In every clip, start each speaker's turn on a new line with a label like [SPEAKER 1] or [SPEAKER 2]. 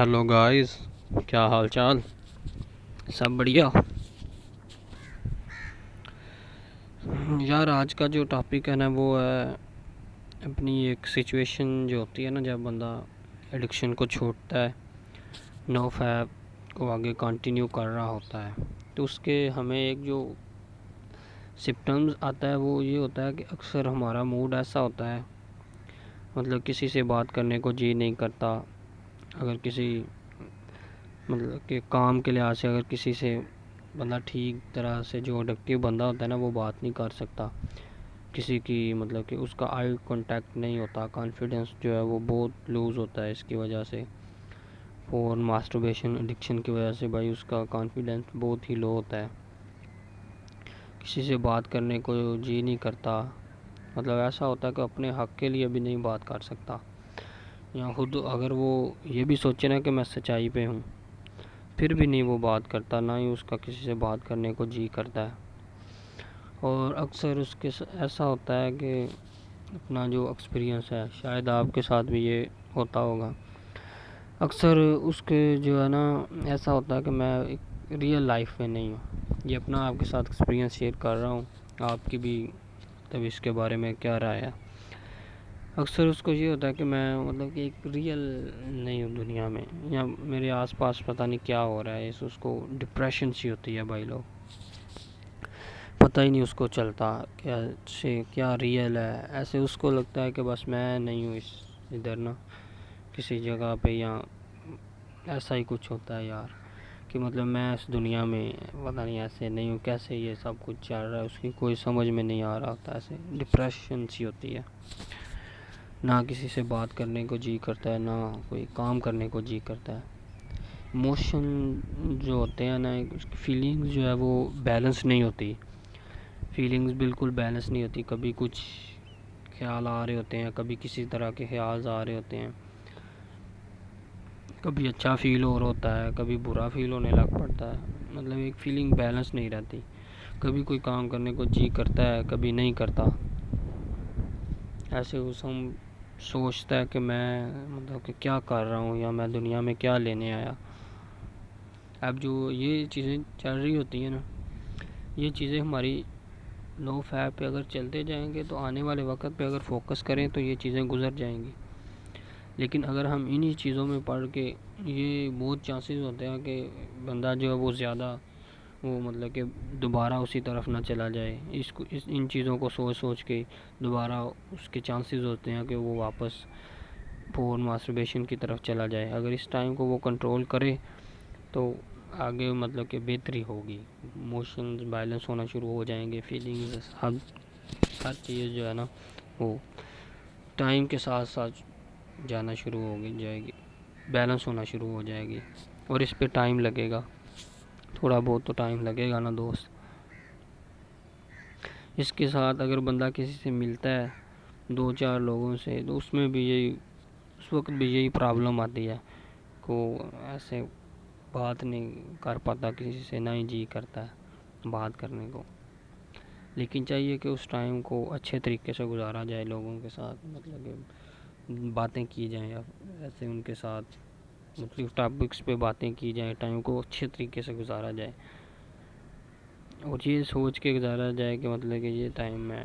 [SPEAKER 1] Hello guys, क्या हाल चाल। सब बढ़िया। यार आज का जो टॉपिक है ना वो है अपनी एक सिचुएशन जो होती है ना जब बंदा एडिक्शन को छोड़ता है, नो फैब को आगे कंटिन्यू कर रहा होता है, तो उसके हमें एक जो सिम्टम्स आता है वो ये होता है कि अक्सर हमारा मूड ऐसा होता है, मतलब किसी से बात करने को जी नहीं करता। अगर किसी मतलब कि काम के लिहाज से अगर किसी से बंदा ठीक तरह से जो एडिक्टिव बंदा होता है ना वो बात नहीं कर सकता, किसी की मतलब कि उसका आई कांटेक्ट नहीं होता, कॉन्फिडेंस जो है वो बहुत लूज़ होता है इसकी वजह से। और मास्टरबेशन एडिक्शन की वजह से भाई उसका कॉन्फिडेंस बहुत ही लो होता है, किसी से बात करने को जी नहीं करता। मतलब ऐसा होता है कि अपने हक के लिए भी नहीं बात कर सकता, या खुद अगर वो ये भी सोचे ना कि मैं सच्चाई पे हूँ फिर भी नहीं वो बात करता, ना ही उसका किसी से बात करने को जी करता है। और अक्सर उसके ऐसा होता है कि अपना जो एक्सपीरियंस है शायद आपके साथ भी ये होता होगा, अक्सर उसके जो है ना ऐसा होता है कि मैं एक रियल लाइफ में नहीं हूँ। ये अपना आपके साथ एक्सपीरियंस शेयर कर रहा हूँ, आपकी भी तब इसके बारे में क्या राय है। अक्सर उसको ये होता है कि मैं मतलब कि एक रियल नहीं हूँ दुनिया में, या मेरे आसपास पता नहीं क्या हो रहा है। इस उसको डिप्रेशन सी होती है भाई, लोग पता ही नहीं उसको चलता क्या से क्या रियल है। ऐसे उसको लगता है कि बस मैं नहीं हूँ इस इधर ना किसी जगह पे, या ऐसा ही कुछ होता है यार कि मतलब मैं इस दुनिया में पता नहीं ऐसे नहीं हूँ, कैसे ये सब कुछ चल रहा है उसकी कोई समझ में नहीं आ रहा होता। ऐसे डिप्रेशन सी होती है, ना किसी से बात करने को जी करता है, ना कोई काम करने को जी करता है। इमोशन जो होते हैं ना, उसकी फीलिंग्स जो है वो बैलेंस नहीं होती, फीलिंग्स बिल्कुल बैलेंस नहीं होती। कभी कुछ ख्याल आ रहे होते हैं, कभी किसी तरह के ख्याल आ रहे होते हैं, कभी अच्छा फील हो रहा होता है, कभी बुरा फील होने लग पड़ता है। मतलब एक फीलिंग बैलेंस नहीं रहती, कभी कोई काम करने को जी करता है कभी नहीं करता। ऐसे उस हम सोचता है कि मैं मतलब कि क्या कर रहा हूँ, या मैं दुनिया में क्या लेने आया। अब जो ये चीज़ें चल रही होती हैं ना, ये चीज़ें हमारी लो फैब पे अगर चलते जाएंगे तो आने वाले वक्त पे अगर फोकस करें तो ये चीज़ें गुजर जाएंगी। लेकिन अगर हम इन्हीं चीज़ों में पढ़ के, ये बहुत चांसेस होते हैं कि बंदा जो है वो ज़्यादा वो मतलब कि दोबारा उसी तरफ ना चला जाए। इन चीज़ों को सोच सोच के दोबारा उसके चांसेस होते हैं कि वो वापस फोन मास्टरबेशन की तरफ चला जाए। अगर इस टाइम को वो कंट्रोल करे तो आगे मतलब कि बेहतरी होगी, इमोशंस बैलेंस होना शुरू हो जाएंगे, फीलिंग्स हर चीज़ जो है ना वो टाइम के साथ साथ जाना शुरू हो जाएगी, बैलेंस होना शुरू हो जाएगी। और इस पे टाइम लगेगा, थोड़ा बहुत तो टाइम लगेगा ना दोस्त। इसके साथ अगर बंदा किसी से मिलता है, दो चार लोगों से, तो उसमें भी यही उस वक्त भी यही प्रॉब्लम आती है को ऐसे बात नहीं कर पाता किसी से, ना ही जी करता है बात करने को। लेकिन चाहिए कि उस टाइम को अच्छे तरीके से गुजारा जाए लोगों के साथ, मतलब कि बातें की जाएँ ऐसे उनके साथ, मतलब टॉपिक्स पे बातें की जाए, टाइम को अच्छे तरीके से गुजारा जाए। और ये सोच के गुजारा जाए कि मतलब कि ये टाइम मैं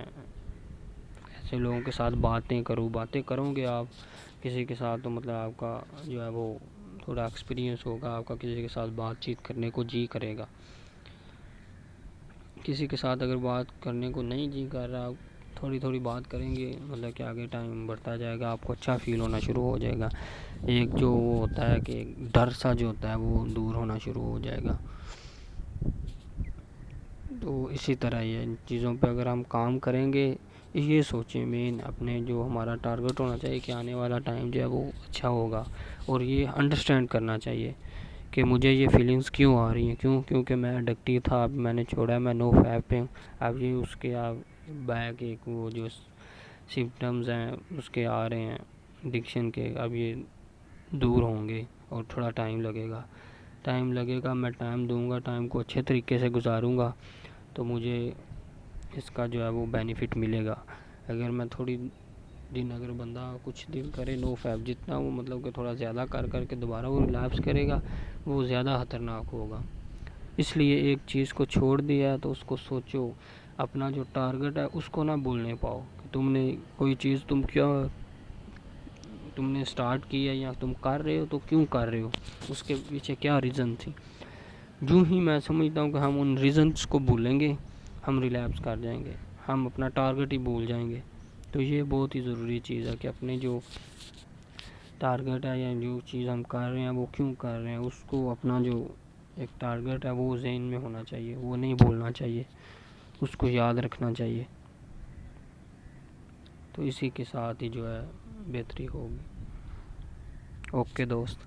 [SPEAKER 1] ऐसे लोगों के साथ बातें करूँ। बातें करोगे आप किसी के साथ तो मतलब आपका जो है वो थोड़ा एक्सपीरियंस होगा, आपका किसी के साथ बातचीत करने को जी करेगा। किसी के साथ अगर बात करने को नहीं जी कर रहा, थोड़ी थोड़ी बात करेंगे, मतलब कि आगे टाइम बढ़ता जाएगा, आपको अच्छा फील होना शुरू हो जाएगा। एक जो वो होता है कि डर सा जो होता है वो दूर होना शुरू हो जाएगा। तो इसी तरह ये इन चीज़ों पे अगर हम काम करेंगे, ये सोचें मेन अपने जो हमारा टारगेट होना चाहिए कि आने वाला टाइम जो है वो अच्छा होगा। और ये अंडरस्टैंड करना चाहिए कि मुझे ये फीलिंग्स क्यों आ रही हैं, क्योंकि मैं एडिक्टिव था, अब मैंने छोड़ा, मैं नो फैब पे हूँ। अब ये उसके आप बैक एक वो जो सिम्टम्स हैं उसके आ रहे हैं एडिक्शन के, अब ये दूर होंगे और थोड़ा टाइम लगेगा। मैं टाइम दूंगा, टाइम को अच्छे तरीके से गुजारूंगा तो मुझे इसका जो है वो बेनिफिट मिलेगा। अगर मैं थोड़ी دن اگر بندہ کچھ دن کرے نو فیب، جتنا وہ مطلب کہ تھوڑا زیادہ کر کے دوبارہ وہ ریلیپس کرے گا وہ زیادہ خطرناک ہوگا. اس لیے ایک چیز کو چھوڑ دیا ہے تو اس کو سوچو، اپنا جو ٹارگٹ ہے اس کو نہ بھولنے پاؤ کہ تم نے کوئی چیز تم نے سٹارٹ کی ہے یا تم کر رہے ہو تو کیوں کر رہے ہو، اس کے پیچھے کیا ریزن تھی. جو ہی میں سمجھتا ہوں کہ ہم ان ریزنس کو بھولیں گے ہم ریلیپس کر جائیں گے، ہم اپنا ٹارگٹ ہی بھول جائیں گے. تو یہ بہت ہی ضروری چیز ہے کہ اپنے جو ٹارگٹ ہے یا جو چیز ہم کر رہے ہیں وہ کیوں کر رہے ہیں، اس کو اپنا جو ایک ٹارگٹ ہے وہ ذہن میں ہونا چاہیے، وہ نہیں بھولنا چاہیے، اس کو یاد رکھنا چاہیے. تو اسی کے ساتھ ہی جو ہے بہتری ہوگی. اوکے دوست.